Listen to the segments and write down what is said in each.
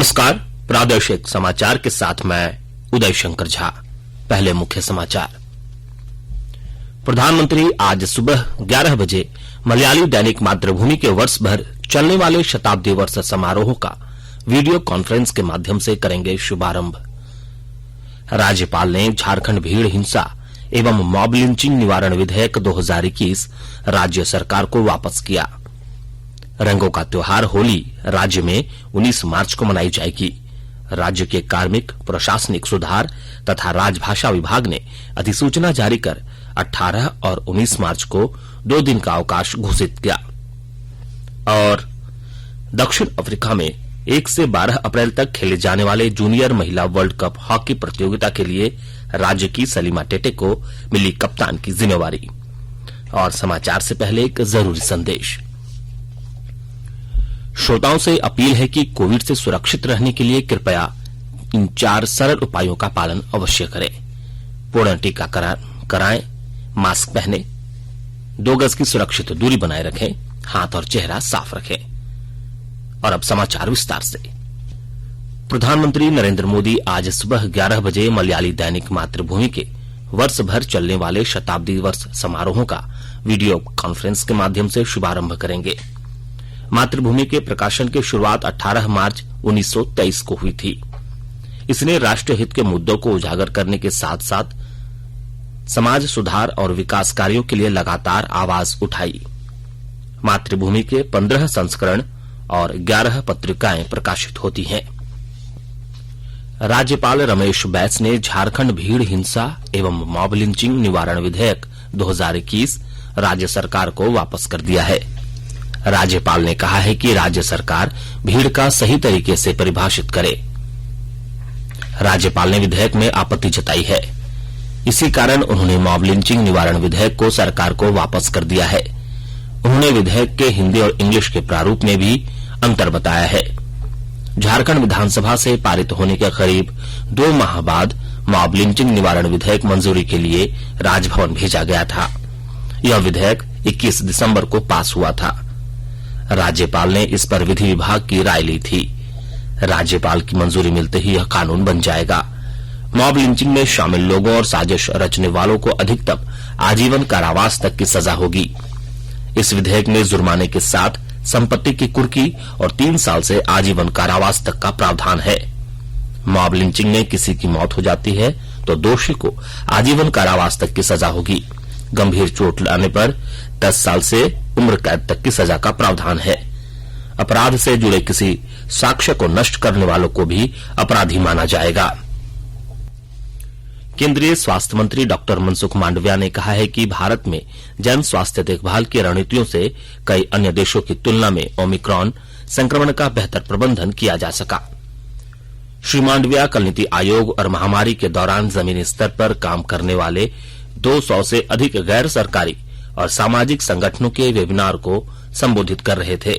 नमस्कार। प्रादेशिक समाचार के साथ मैं उदय शंकर झा। पहले मुख्य समाचार। प्रधानमंत्री आज सुबह 11 बजे मलयाली दैनिक मातृभूमि के वर्ष भर चलने वाले शताब्दी वर्ष समारोह का वीडियो कॉन्फ्रेंस के माध्यम से करेंगे शुभारंभ। राज्यपाल ने झारखंड भीड़ हिंसा एवं मॉब लिंचिंग निवारण विधेयक 2021 राज्य सरकार को वापस किया। रंगों का त्योहार होली राज्य में 19 मार्च को मनाई जाएगी। राज्य के कार्मिक प्रशासनिक सुधार तथा राजभाषा विभाग ने अधिसूचना जारी कर 18 और 19 मार्च को 2 दिन का अवकाश घोषित किया। और दक्षिण अफ्रीका में 1 से 12 अप्रैल तक खेले जाने वाले जूनियर महिला वर्ल्ड कप हॉकी प्रतियोगिता के लिए राज्य की सलीमा टेटे को मिली कप्तान की जिम्मेवारी। और समाचार से पहले एक जरूरी संदेश। श्रोताओं से अपील है कि कोविड से सुरक्षित रहने के लिए कृपया इन 4 सरल उपायों का पालन अवश्य करें। पूर्ण टीकाकरण कराएं, मास्क पहनें, 2 गज की सुरक्षित दूरी बनाए रखें, हाथ और चेहरा साफ रखें। और अब समाचार विस्तार से। प्रधानमंत्री नरेंद्र मोदी आज सुबह 11 बजे मलयाली दैनिक मातृभूमि के वर्ष भर चलने वाले शताब्दी वर्ष समारोह का वीडियो कॉन्फ्रेंस के माध्यम से शुभारंभ करेंगे। मातृभूमि के प्रकाशन की शुरुआत 18 मार्च 1923 को हुई थी। इसने राष्ट्र हित के मुद्दों को उजागर करने के साथ साथ समाज सुधार और विकास कार्यों के लिए लगातार आवाज उठाई। मातृभूमि के 15 संस्करण और 11 पत्रिकाएं प्रकाशित होती हैं। राज्यपाल रमेश बैस ने झारखंड भीड़ हिंसा एवं मॉब लिंचिंग निवारण विधेयक 2021 राज्य सरकार को वापस कर दिया है। राज्यपाल ने कहा है कि राज्य सरकार भीड़ का सही तरीके से परिभाषित करे। राज्यपाल ने विधेयक में आपत्ति जताई है। इसी कारण उन्होंने मॉब लिंचिंग निवारण विधेयक को सरकार को वापस कर दिया है। उन्होंने विधेयक के हिंदी और इंग्लिश के प्रारूप में भी अंतर बताया है। झारखंड विधानसभा से पारित होने के करीब 2 माह बाद मॉब लिंचिंग निवारण विधेयक मंजूरी के लिए राजभवन भेजा गया था। यह विधेयक 21 दिसंबर को पास हुआ था। राज्यपाल ने इस पर विधि विभाग की राय ली थी। राज्यपाल की मंजूरी मिलते ही यह कानून बन जाएगा। मॉब लिंचिंग में शामिल लोगों और साजिश रचने वालों को अधिकतम आजीवन कारावास तक की सजा होगी। इस विधेयक में जुर्माने के साथ संपत्ति की कुर्की और 3 साल से आजीवन कारावास तक का प्रावधान है। मॉब लिंचिंग में किसी की मौत हो जाती है तो दोषी को आजीवन कारावास तक की सजा होगी। गंभीर चोट लाने पर 10 साल से उम्र कैद तक की सजा का प्रावधान है। अपराध से जुड़े किसी साक्ष्य को नष्ट करने वालों को भी अपराधी माना जाएगा। केंद्रीय स्वास्थ्य मंत्री डॉक्टर मनसुख मांडविया ने कहा है कि भारत में जन स्वास्थ्य देखभाल की रणनीतियों से कई अन्य देशों की तुलना में ओमिक्रॉन संक्रमण का बेहतर प्रबंधन किया जा सका। श्री मांडविया कल नीति आयोग और महामारी के दौरान जमीनी स्तर पर काम करने वाले 200 से अधिक गैर सरकारी और सामाजिक संगठनों के वेबिनार को संबोधित कर रहे थे।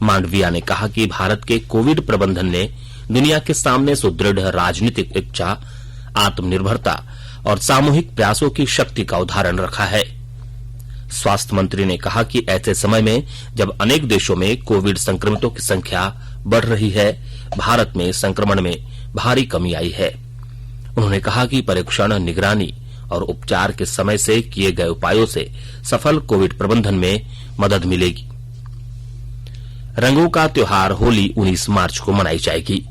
मांडविया ने कहा कि भारत के कोविड प्रबंधन ने दुनिया के सामने सुदृढ़ राजनीतिक इच्छा, आत्मनिर्भरता और सामूहिक प्रयासों की शक्ति का उदाहरण रखा है। स्वास्थ्य मंत्री ने कहा कि ऐसे समय में जब अनेक देशों में कोविड संक्रमितों की संख्या बढ़ रही है, भारत में संक्रमण में भारी कमी आई है। उन्होंने कहा कि परीक्षण, निगरानी और उपचार के समय से किए गए उपायों से सफल कोविड प्रबंधन में मदद मिलेगी। रंगों का त्योहार होली 19 मार्च को मनाई जाएगी।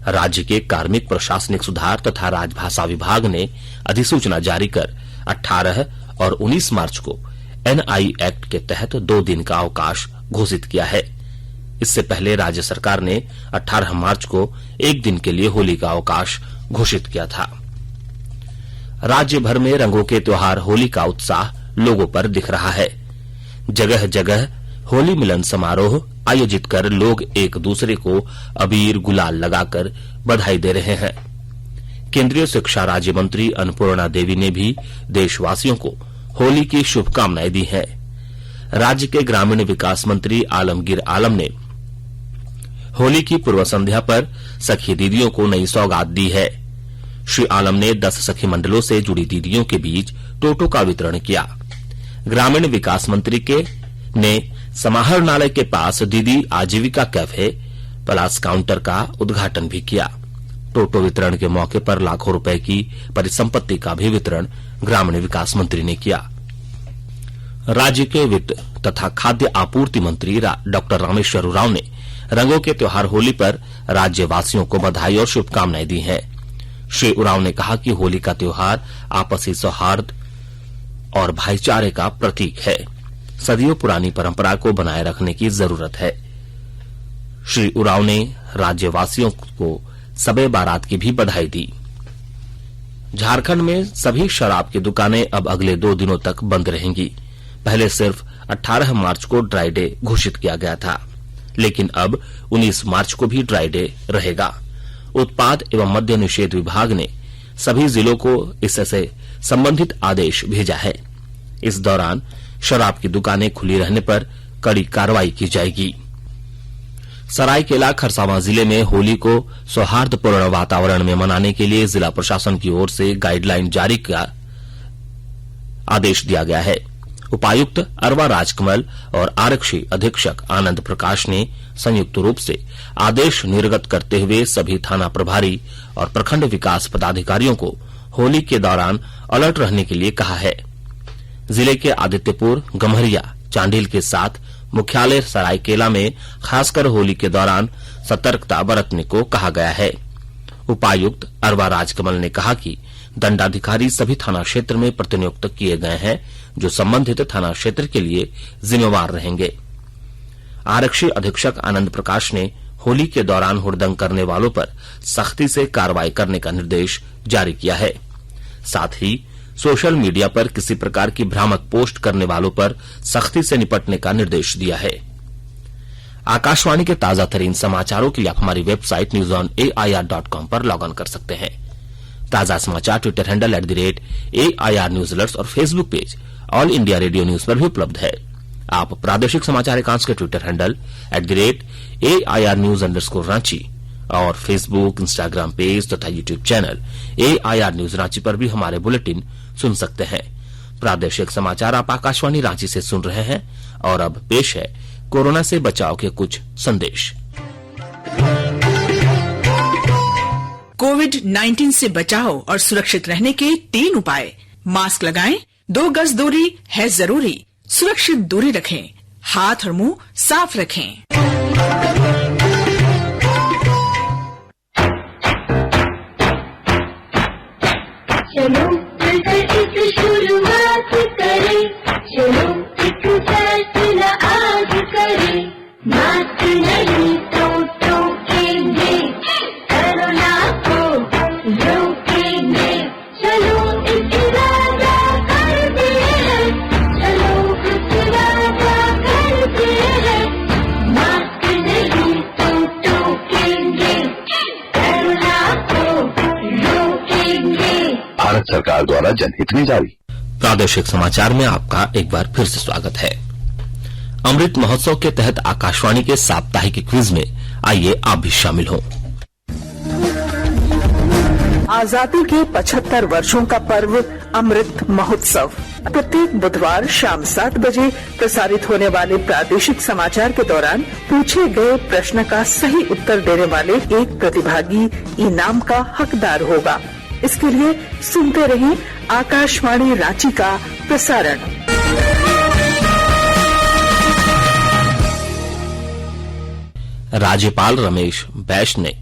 राज्य के कार्मिक प्रशासनिक सुधार तथा राजभाषा विभाग ने अधिसूचना जारी कर 18 और 19 मार्च को एनआई एक्ट के तहत 2 दिन का अवकाश घोषित किया है। इससे पहले राज्य सरकार ने 18 मार्च को 1 दिन के लिए होली का अवकाश घोषित किया था। राज्य भर में रंगों के त्योहार होली का उत्साह लोगों पर दिख रहा है। जगह जगह होली मिलन समारोह आयोजित कर लोग एक दूसरे को अबीर गुलाल लगाकर बधाई दे रहे हैं। केंद्रीय शिक्षा राज्य मंत्री अन्नपूर्णा देवी ने भी देशवासियों को होली की शुभकामनाएं दी हैं। राज्य के ग्रामीण विकास मंत्री आलमगीर आलम ने होली की पूर्व संध्या पर सखी दीदियों को नई सौगात दी है। श्री आलम ने 10 सखी मंडलों से जुड़ी दीदियों के बीच टोटो का वितरण किया। ग्रामीण विकास मंत्री ने समाहरणालय के पास दीदी आजीविका कैफे, प्लास काउंटर का उद्घाटन भी किया। टोटो वितरण के मौके पर लाखों रुपए की परिसंपत्ति का भी वितरण ग्रामीण विकास मंत्री ने किया। राज्य के वित्त तथा खाद्य आपूर्ति मंत्री डॉक्टर रामेश्वर उरांव ने रंगों के त्योहार होली पर राज्यवासियों को बधाई और शुभकामनाएं दी हैं। श्री उरांव ने कहा कि होली का त्योहार आपसी सौहार्द और भाईचारे का प्रतीक है। सदियों पुरानी परंपरा को बनाए रखने की जरूरत है। श्री उरांव ने राज्यवासियों को सबे बारात की भी बधाई दी। झारखंड में सभी शराब की दुकानें अब अगले 2 दिनों तक बंद रहेंगी। पहले सिर्फ 18 मार्च को ड्राई डे घोषित किया गया था, लेकिन अब 19 मार्च को भी ड्राई डे रहेगा। उत्पाद एवं मद्य निषेध विभाग ने सभी जिलों को इससे संबंधित आदेश भेजा है। इस दौरान शराब की दुकानें खुली रहने पर कड़ी कार्रवाई की जाएगी। सरायकेला खरसावां जिले में होली को सौहार्दपूर्ण वातावरण में मनाने के लिए जिला प्रशासन की ओर से गाइडलाइन जारी का आदेश दिया गया है। उपायुक्त अरवा राजकमल और आरक्षी अधीक्षक आनंद प्रकाश ने संयुक्त रूप से आदेश निर्गत करते हुए सभी थाना प्रभारी और प्रखंड विकास पदाधिकारियों को होली के दौरान अलर्ट रहने के लिए कहा है। जिले के आदित्यपुर, गम्हरिया, चांडिल के साथ मुख्यालय सरायकेला में खासकर होली के दौरान सतर्कता बरतने को कहा गया है। उपायुक्त अरवा राजकमल ने कहा कि दंडाधिकारी सभी थाना क्षेत्र में प्रतिनियुक्त किए गए हैं, जो संबंधित थाना क्षेत्र के लिए जिम्मेवार रहेंगे। आरक्षी अधीक्षक आनंद प्रकाश ने होली के दौरान हुड़दंग करने वालों पर सख्ती से कार्रवाई करने का निर्देश जारी किया है। साथ ही सोशल मीडिया पर किसी प्रकार की भ्रामक पोस्ट करने वालों पर सख्ती से निपटने का निर्देश दिया है। आकाशवाणी के ताजा तरीन समाचारों के लिए आप हमारी वेबसाइट newsonair.com पर लॉग ऑन कर सकते हैं। ताजा समाचार Twitter handle @AIR news alerts और Facebook page All India Radio news पर भी उपलब्ध है। आप प्रादेशिक समाचार एकांश के Twitter handle @AIR news Ranchi और फेसबुक, इंस्टाग्राम पेज तथा YouTube channel AIR news Ranchi पर भी हमारे बुलेटिन सुन सकते हैं। प्रादेशिक समाचार आप आकाशवाणी रांची से सुन रहे हैं और अब पेश है कोरोना से बचाव के कुछ संदेश। कोविड-19 से बचाव और सुरक्षित रहने के 3 उपाय। मास्क लगाएं, 2 गज दूरी है जरूरी, सुरक्षित दूरी रखें, हाथ और मुंह साफ रखें। चलो मिलकर इस शुरुआत करें, चलो एक फैसला आज करें, मास्क नहीं तो टोकेंगे, कोरोना को रोकेंगे, चलो एक वादा करते हैं, चलो एक वादा करते हैं, मास्क नहीं तो टोकेंगे, कोरोना को रोकेंगे। भारत सरकार द्वारा जनहित में जारी। प्रादेशिक समाचार में आपका एक बार फिर से स्वागत है। अमृत महोत्सव के तहत आकाशवाणी के साप्ताहिक क्विज में आइए आप भी शामिल हों। आजादी के 75 वर्षों का पर्व अमृत महोत्सव प्रत्येक बुधवार शाम 7 बजे प्रसारित होने वाले प्रादेशिक समाचार के दौरान पूछे गए प्रश्न का सही उत्तर देने वाले एक प्रतिभागी इनाम का हकदार होगा। इसके लिए सुनते रहें आकाशवाणी रांची का प्रसारण। राज्यपाल रमेश बैस ने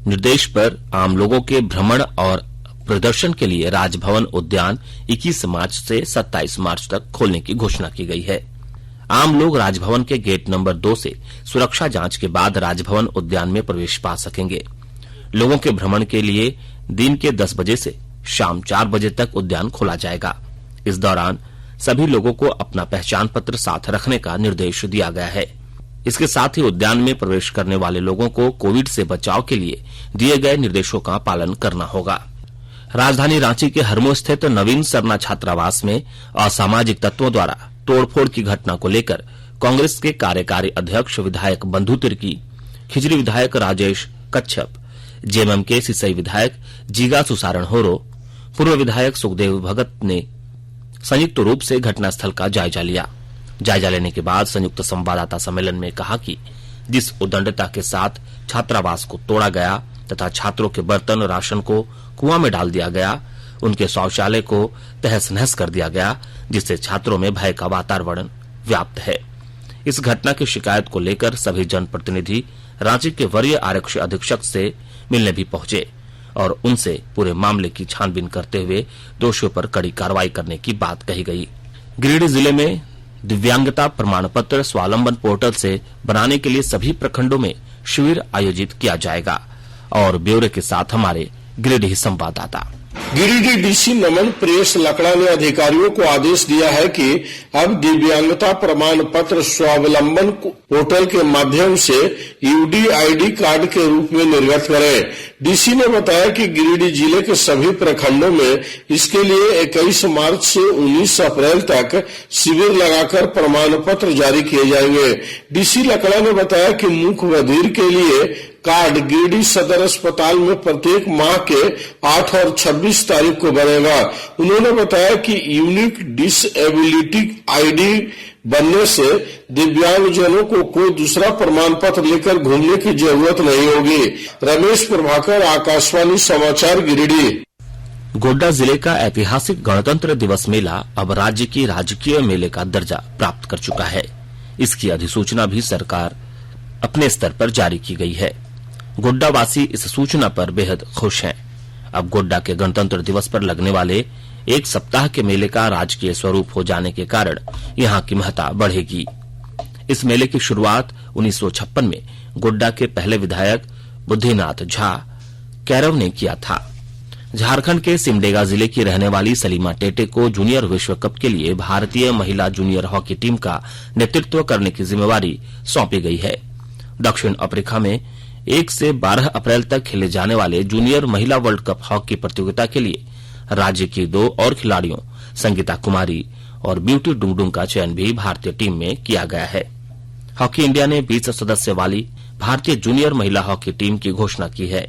निर्देश पर आम लोगों के भ्रमण और प्रदर्शन के लिए राजभवन उद्यान 21 मार्च से 27 मार्च तक खोलने की घोषणा की गई है। आम लोग राजभवन के गेट नंबर 2 से सुरक्षा जांच के बाद राजभवन उद्यान में प्रवेश पा सकेंगे। लोगों के भ्रमण के लिए दिन के 10 बजे से शाम 4 बजे तक उद्यान खोला जाएगा। इस दौरान सभी लोगों को अपना पहचान पत्र साथ रखने का निर्देश दिया गया है। इसके साथ ही उद्यान में प्रवेश करने वाले लोगों को कोविड से बचाव के लिए दिए गए निर्देशों का पालन करना होगा। राजधानी रांची के हरमो स्थित नवीन सरना छात्रावास में असामाजिक तत्वों द्वारा तोड़फोड़ की घटना को लेकर कांग्रेस के कार्यकारी अध्यक्ष विधायक बंधु तिर्की, खिजरी विधायक राजेश कच्छप, जेएमएम के सिसई विधायक जीगा सुसारण होरो, पूर्व विधायक सुखदेव भगत ने संयुक्त रूप से घटनास्थल का जायजा लिया। जायजा लेने के बाद संयुक्त संवाददाता सम्मेलन में कहा कि जिस उद्दंडता के साथ छात्रावास को तोड़ा गया तथा छात्रों के बर्तन राशन को कुआं में डाल दिया गया, उनके शौचालय को तहस नहस कर दिया गया, जिससे छात्रों में भय का वातावरण व्याप्त है। इस घटना की शिकायत को लेकर सभी जनप्रतिनिधि रांची के वरीय आरक्षी अधीक्षक से मिलने भी पहुंचे और उनसे पूरे मामले की छानबीन करते हुए दोषियों पर कड़ी कार्रवाई करने की बात कही गई। गिरिडीह जिले में दिव्यांगता प्रमाण पत्र स्वावलंबन पोर्टल से बनाने के लिए सभी प्रखंडों में शिविर आयोजित किया जाएगा। और ब्यौरे के साथ हमारे गिरिडीह संवाददाता। गिरिडीह डीसी नमन प्रेस लकड़ा ने अधिकारियों को आदेश दिया है कि अब दिव्यांगता प्रमाण पत्र स्वावलंबन पोर्टल के माध्यम से यूडीआईडी कार्ड के रूप में निर्गत करें। डीसी ने बताया कि गिरिडीह जिले के सभी प्रखंडों में इसके लिए 21 मार्च से 19 अप्रैल तक शिविर लगाकर प्रमाण पत्र जारी किए जाएंगे। डीसी लकड़ा ने बताया कि मूक बधिर के लिए कार्ड गिरिडीह सदर अस्पताल में प्रत्येक माह के 8 और 26 तारीख को बनेगा। उन्होंने बताया कि यूनिक डिसेबिलिटी आईडी बनने से दिव्यांगजनों को कोई दूसरा प्रमाण पत्र लेकर घूमने की जरूरत नहीं होगी। रमेश प्रभाकर, आकाशवाणी समाचार, गिरिडीह। गोड्डा जिले का ऐतिहासिक गणतंत्र दिवस मेला अब राज्य की राजकीय मेले का दर्जा प्राप्त कर चुका है। इसकी अधिसूचना भी सरकार अपने स्तर पर जारी की गई है। गोड्डावासी इस सूचना पर बेहद खुश हैं। अब गोड्डा के गणतंत्र दिवस पर लगने वाले एक सप्ताह के मेले का राजकीय स्वरूप हो जाने के कारण यहां की महत्ता बढ़ेगी। इस मेले की शुरुआत 1956 में गोड्डा के पहले विधायक बुद्धिनाथ झा कैरव ने किया था। झारखंड के सिमडेगा जिले की रहने वाली सलीमा टेटे को जूनियर विश्व कप के लिए भारतीय महिला जूनियर हॉकी टीम का नेतृत्व करने की जिम्मेवारी सौंपी गई है। दक्षिण अफ्रीका में 1 से 12 अप्रैल तक खेले जाने वाले जूनियर महिला वर्ल्ड कप हॉकी प्रतियोगिता के लिए राज्य की 2 और खिलाड़ियों संगीता कुमारी और ब्यूटी डुंगडुंग का चयन भी भारतीय टीम में किया गया है। हॉकी इंडिया ने 20 सदस्य वाली भारतीय जूनियर महिला हॉकी टीम की घोषणा की है।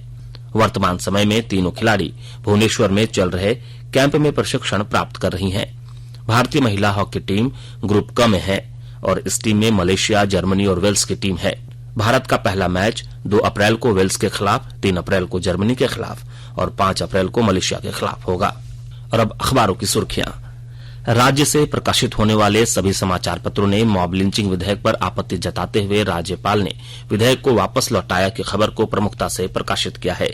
वर्तमान समय में तीनों खिलाड़ी भुवनेश्वर में चल रहे कैंप में प्रशिक्षण प्राप्त कर रही हैं। भारतीय महिला हॉकी टीम ग्रुप क में है और इस टीम में मलेशिया, जर्मनी और वेल्स की टीम है। भारत का पहला मैच 2 अप्रैल को वेल्स के खिलाफ, 3 अप्रैल को जर्मनी के खिलाफ और 5 अप्रैल को मलेशिया के खिलाफ होगा। और अब अखबारों की सुर्खियां। राज्य से प्रकाशित होने वाले सभी समाचार पत्रों ने मॉब लिंचिंग विधेयक पर आपत्ति जताते हुए राज्यपाल ने विधेयक को वापस लौटाया की खबर को प्रमुखता से प्रकाशित किया है।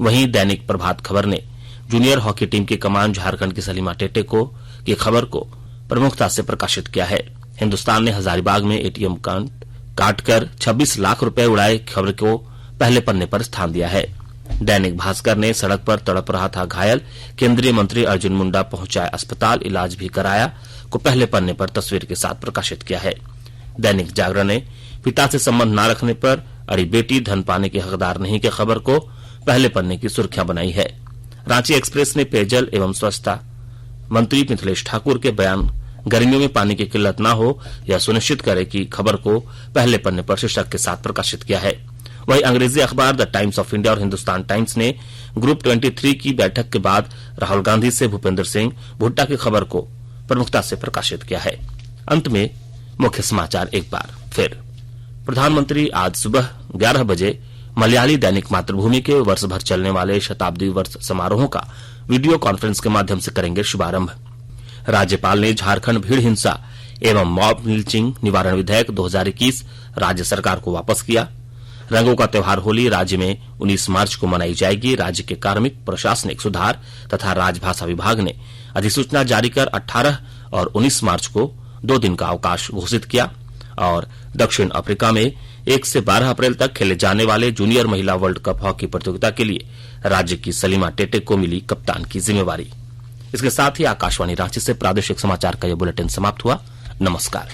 वहीं दैनिक प्रभात खबर ने जूनियर हॉकी टीम की कमान झारखंड की सलीमा टेटे की खबर को प्रमुखता से प्रकाशित किया है। हिन्दुस्तान ने हजारीबाग में एटीएम काटकर 26 लाख रुपए उड़ाए खबर को पहले पन्ने पर स्थान दिया है। दैनिक भास्कर ने सड़क पर तड़प रहा था घायल, केंद्रीय मंत्री अर्जुन मुंडा पहुंचाए अस्पताल, इलाज भी कराया को पहले पन्ने पर तस्वीर के साथ प्रकाशित किया है। दैनिक जागरण ने पिता से संबंध न रखने पर अड़ी बेटी धन पाने की हकदार नहीं की खबर को पहले पन्ने की सुर्खियां बनाई है। रांची एक्सप्रेस ने पेयजल एवं स्वच्छता मंत्री मिथिलेश ठाकुर के बयान गर्मियों में पानी की किल्लत न हो यह सुनिश्चित करे की खबर को पहले पन्ने पर शीर्षक के साथ प्रकाशित किया है। वहीं अंग्रेजी अखबार द टाइम्स ऑफ इंडिया और हिन्दुस्तान टाइम्स ने ग्रुप 23 की बैठक के बाद राहुल गांधी से भूपेंद्र सिंह भुट्टा की खबर को प्रमुखता से प्रकाशित किया है। अंत में मुख्य समाचार एक बार फिर। प्रधानमंत्री आज सुबह 11 बजे मलयाली दैनिक मातृभूमि के वर्ष भर चलने वाले शताब्दी वर्ष समारोहों का वीडियो कॉन्फ्रेंस के माध्यम से करेंगे शुभारंभ। राज्यपाल ने झारखंड भीड़ हिंसा एवं मॉब लिंचिंग निवारण विधेयक 2021 राज्य सरकार को वापस किया। रंगों का त्योहार होली राज्य में 19 मार्च को मनाई जाएगी। राज्य के कार्मिक प्रशासनिक सुधार तथा राजभाषा विभाग ने अधिसूचना जारी कर 18 और 19 मार्च को 2 दिन का अवकाश घोषित किया। और दक्षिण अफ्रीका में 1 से 12 अप्रैल तक खेले जाने वाले जूनियर महिला वर्ल्ड कप हॉकी प्रतियोगिता के लिए राज्य की सलीमा टेटे को मिली कप्तान की जिम्मेवारी। इसके साथ ही आकाशवाणी रांची से प्रादेशिक समाचार का यह बुलेटिन समाप्त हुआ। नमस्कार।